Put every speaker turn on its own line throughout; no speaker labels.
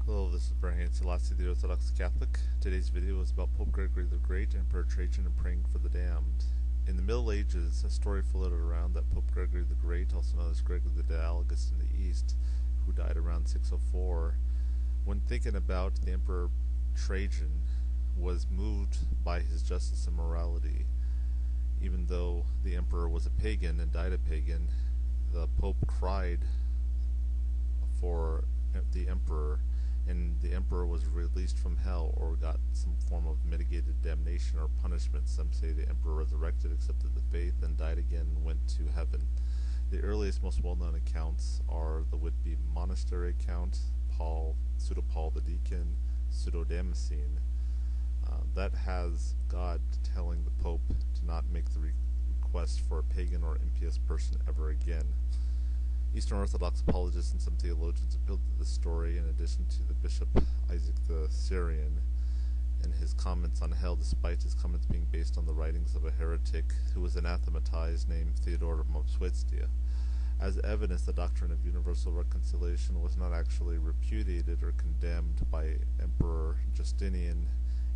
Hello, this is Brian Selassie, the Orthodox Catholic. Today's video is about Pope Gregory the Great, Emperor Trajan, and praying for the damned. In the Middle Ages, a story floated around that Pope Gregory the Great, also known as Gregory the Deacon in the East, who died around 604, when thinking about the Emperor Trajan, was moved by his justice and morality. Even though the emperor was a pagan and died a pagan, the Pope cried for the emperor, and the emperor was released from hell or got some form of mitigated damnation or punishment. Some say the emperor resurrected, accepted the faith, and died again and went to heaven. The earliest, most well-known accounts are the Whitby monastery account, Pseudo-Paul the Deacon, Pseudo-Damascene. That has God telling the Pope to not make the request for a pagan or impious person ever again. Eastern Orthodox apologists and some theologians appealed to this story, in addition to the Bishop Isaac the Syrian and his comments on hell, despite his comments being based on the writings of a heretic who was anathematized named Theodore of Sweden. As evidence, the doctrine of universal reconciliation was not actually repudiated or condemned by Emperor Justinian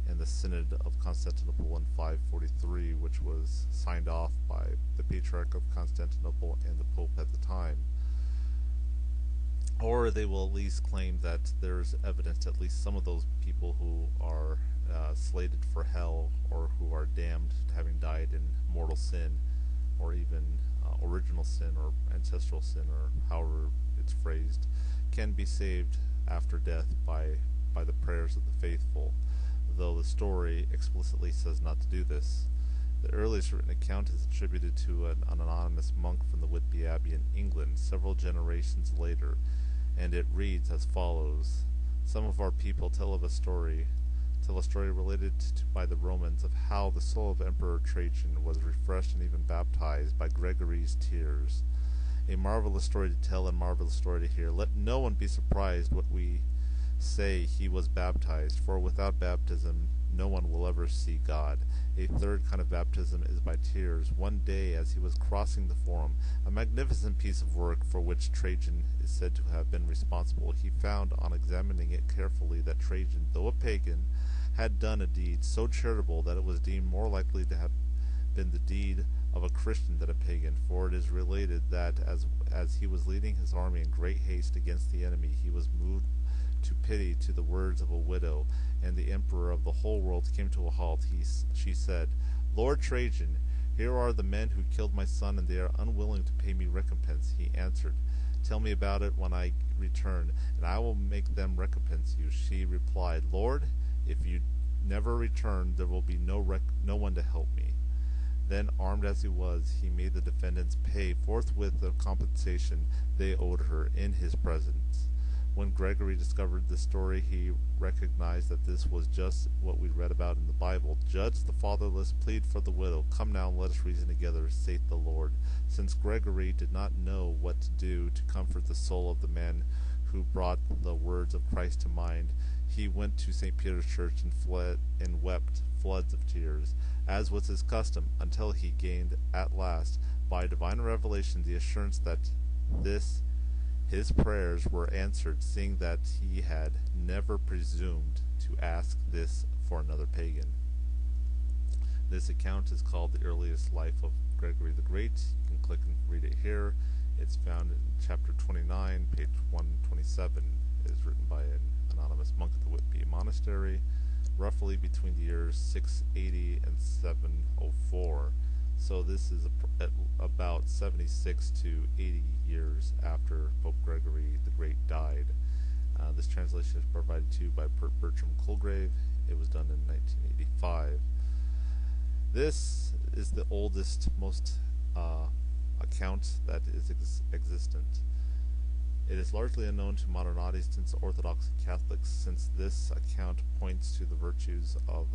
and the Synod of Constantinople in 543, which was signed off by the Patriarch of Constantinople and the Pope at the time. Or they will at least claim that there's evidence at least some of those people who are slated for hell or who are damned, having died in mortal sin, or even original sin or ancestral sin, or however it's phrased, can be saved after death by the prayers of the faithful, though the story explicitly says not to do this. The earliest written account is attributed to an anonymous monk from the Whitby Abbey in England several generations later, and it reads as follows: Some of our people tell a story related by the Romans of how the soul of Emperor Trajan was refreshed and even baptized by Gregory's tears. A marvelous story to tell and marvelous story to hear. Let no one be surprised what we say he was baptized, for without baptism no one will ever see God. A third kind of baptism is by tears. One day, as he was crossing the Forum, a magnificent piece of work for which Trajan is said to have been responsible, he found on examining it carefully that Trajan, though a pagan, had done a deed so charitable that it was deemed more likely to have been the deed of a Christian than a pagan, for it is related that as he was leading his army in great haste against the enemy, he was moved to pity to the words of a widow, and the emperor of the whole world came to a halt. She said, Lord Trajan, here are the men who killed my son, and they are unwilling to pay me recompense. He answered, Tell me about it when I return, and I will make them recompense you. She replied, Lord, if you never return, there will be no one to help me. Then, armed as he was, he made the defendants pay forthwith the compensation they owed her in his presence. When Gregory discovered this story, he recognized that this was just what we read about in the Bible. Judge the fatherless, plead for the widow. Come now and let us reason together, saith the Lord. Since Gregory did not know what to do to comfort the soul of the man who brought the words of Christ to mind, he went to St. Peter's Church and wept floods of tears, as was his custom, until he gained at last, by divine revelation, the assurance that his prayers were answered, seeing that he had never presumed to ask this for another pagan. This account is called The Earliest Life of Gregory the Great. You can click and read it here. It's found in chapter 29, page 127. It is written by an anonymous monk at the Whitby monastery, roughly between the years 680 and 704. So this is about 76 to 80 years after Pope Gregory the Great died. This translation is provided to you by Bertram Colgrave. It was done in 1985. This is the oldest, most account that is existent. It is largely unknown to modern audience Orthodox Catholics, since this account points to the virtues of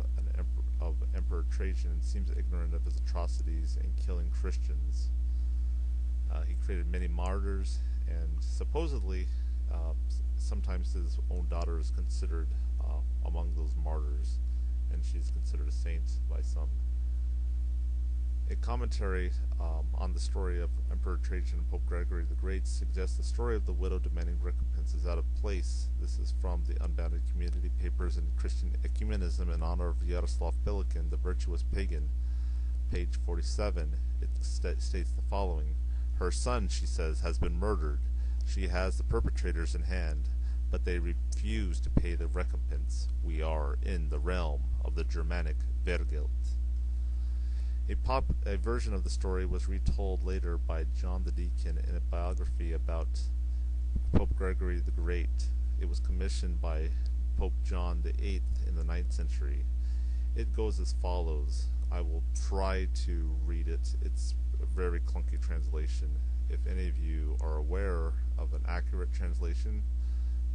Emperor Trajan and seems ignorant of his atrocities in killing Christians. He created many martyrs, and supposedly sometimes his own daughter is considered among those martyrs, and she's considered a saint by some. A commentary on the story of Emperor Trajan and Pope Gregory the Great suggests the story of the widow demanding recompense is out of place. This is from the Unbounded Community Papers in Christian Ecumenism in honor of Yaroslav Pelikan, the virtuous pagan, page 47. It states the following. Her son, she says, has been murdered. She has the perpetrators in hand, but they refuse to pay the recompense. We are in the realm of the Germanic Vergelt. A version of the story was retold later by John the Deacon in a biography about Pope Gregory the Great. It was commissioned by Pope John VIII in the 9th century. It goes as follows. I will try to read it. It's a very clunky translation. If any of you are aware of an accurate translation,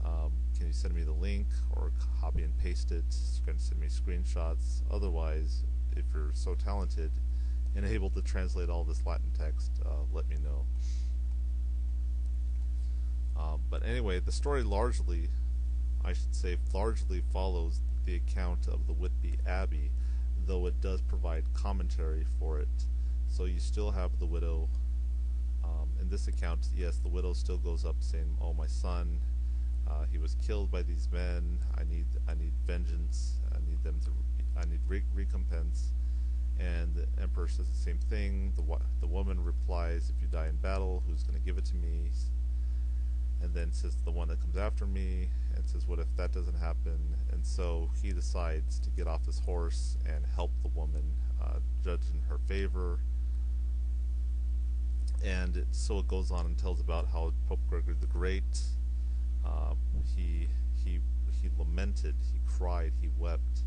can you send me the link or copy and paste it? You can send me screenshots. Otherwise, if you're so talented and able to translate all this Latin text, let me know. But anyway, the story largely follows the account of the Whitby Abbey, though it does provide commentary for it. So you still have the widow. In this account, yes, the widow still goes up saying, "Oh, my son, he was killed by these men. I need vengeance. I need recompense." And the emperor says the same thing. The woman replies, "If you die in battle, who's going to give it to me?" And then says, "The one that comes after me." And says, "What if that doesn't happen?" And so he decides to get off his horse and help the woman, judge in her favor. And so it goes on and tells about how Pope Gregory the Great, he lamented, he cried, he wept,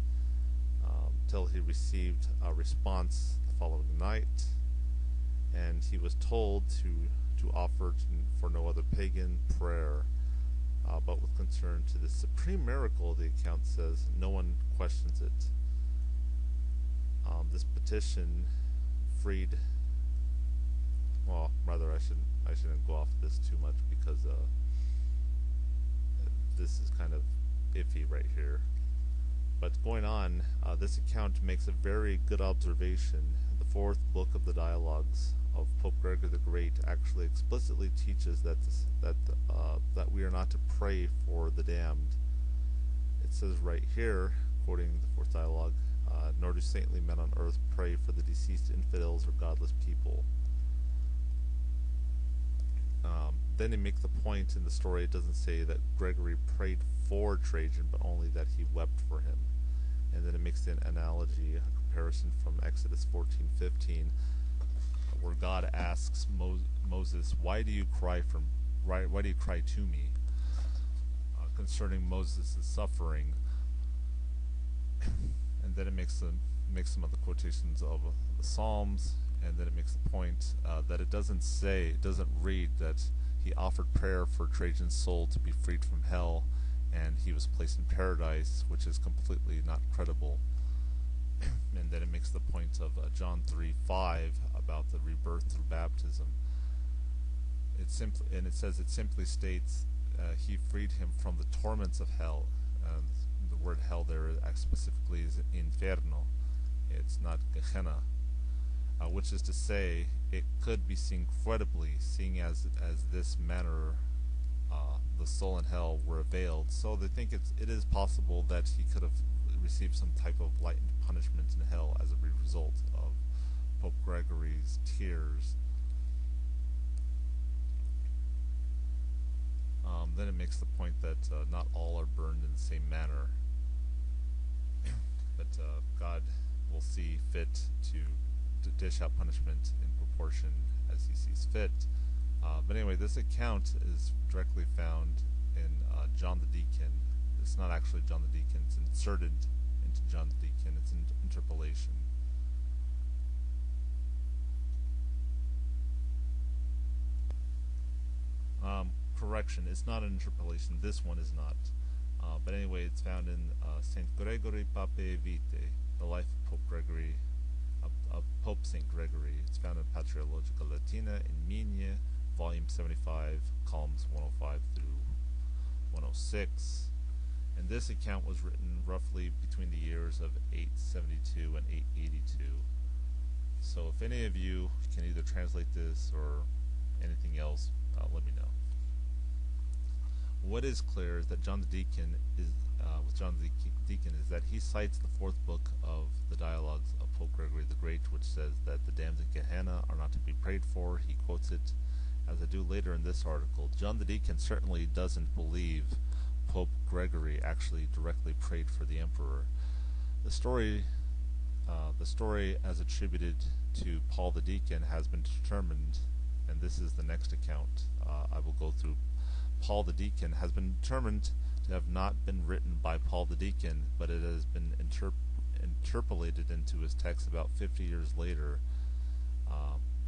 till he received a response the following night, and he was told to offer for no other pagan prayer, but with concern to the supreme miracle. The account says no one questions it. This petition freed. Well, rather, I shouldn't go off this too much because this is kind of iffy right here. But going on, this account makes a very good observation. The fourth book of the Dialogues of Pope Gregory the Great actually explicitly teaches that we are not to pray for the damned. It says right here, quoting the fourth dialogue, "Nor do saintly men on earth pray for the deceased infidels or godless people." Then he makes the point in the story. It doesn't say that Gregory prayed for Trajan, but only that he wept for him. And then it makes the analogy, a comparison from Exodus 14:15, where God asks Moses, "Why do you cry to me?" Concerning Moses' suffering. And then it makes some of the quotations of the Psalms, and then it makes the point that it doesn't read that he offered prayer for Trajan's soul to be freed from hell, and he was placed in paradise, which is completely not credible. And then it makes the point of John 3:5 about the rebirth through baptism. It simply states he freed him from the torments of hell. The word hell there specifically is inferno. It's not Gehenna. Which is to say, it could be seen credibly, seeing as this manner the soul and hell were veiled. So they think it is possible that he could have received some type of lightened punishment in hell as a result of Pope Gregory's tears. Then it makes the point that not all are burned in the same manner, but God will see fit to dish out punishment in proportion as he sees fit. But anyway, this account is directly found in John the Deacon. It's not actually John the Deacon, it's inserted into John the Deacon. It's an interpolation. Correction, it's not an interpolation. This one is not. But anyway, it's found in St. Gregory Papae Vitae, the life of Pope Gregory, of Pope St. Gregory. It's found in Patriologica Latina in Migne, volume 75, columns 105 through 106. And this account was written roughly between the years of 872 and 882. So if any of you can either translate this or anything else, let me know. What is clear is that John the Deacon is with John the Deacon is that he cites the fourth book of the Dialogues of Pope Gregory the Great, which says that the damned in Gehenna are not to be prayed for. He quotes it, as I do later in this article. John the Deacon certainly doesn't believe Pope Gregory actually directly prayed for the emperor. The story as attributed to Paul the Deacon has been determined, and this is the next account I will go through. Paul the Deacon has been determined to have not been written by Paul the Deacon, but it has been interpolated into his text about 50 years later,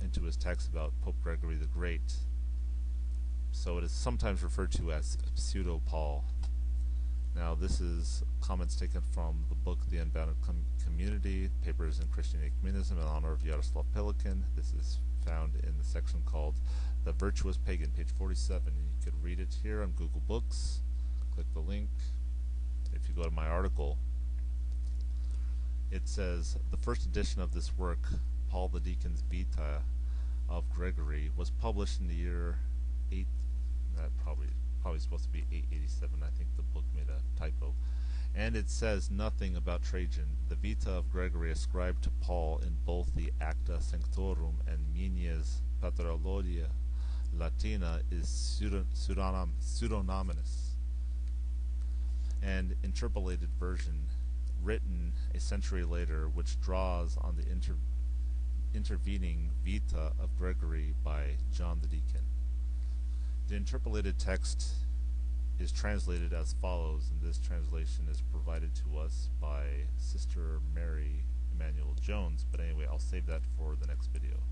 into his text about Pope Gregory the Great. So it is sometimes referred to as Pseudo-Paul. Now this is comments taken from the book The Unbounded Community, Papers in Christian Ecumenism in honor of Yaroslav Pelikan. This is found in the section called The Virtuous Pagan, page 47. And you could read it here on Google Books. Click the link. If you go to my article, it says the first edition of this work, Paul the Deacon's Vita of Gregory, was published in the year 8. That probably supposed to be 887. I think the book made a typo. And it says nothing about Trajan. The Vita of Gregory ascribed to Paul in both the Acta Sanctorum and Minia's Patrologia Latina is pseudo-nominous, and interpolated version written a century later, which draws on the intervening Vita of Gregory by John the Deacon. The interpolated text is translated as follows, and this translation is provided to us by Sister Mary Emanuel Jones, but anyway, I'll save that for the next video.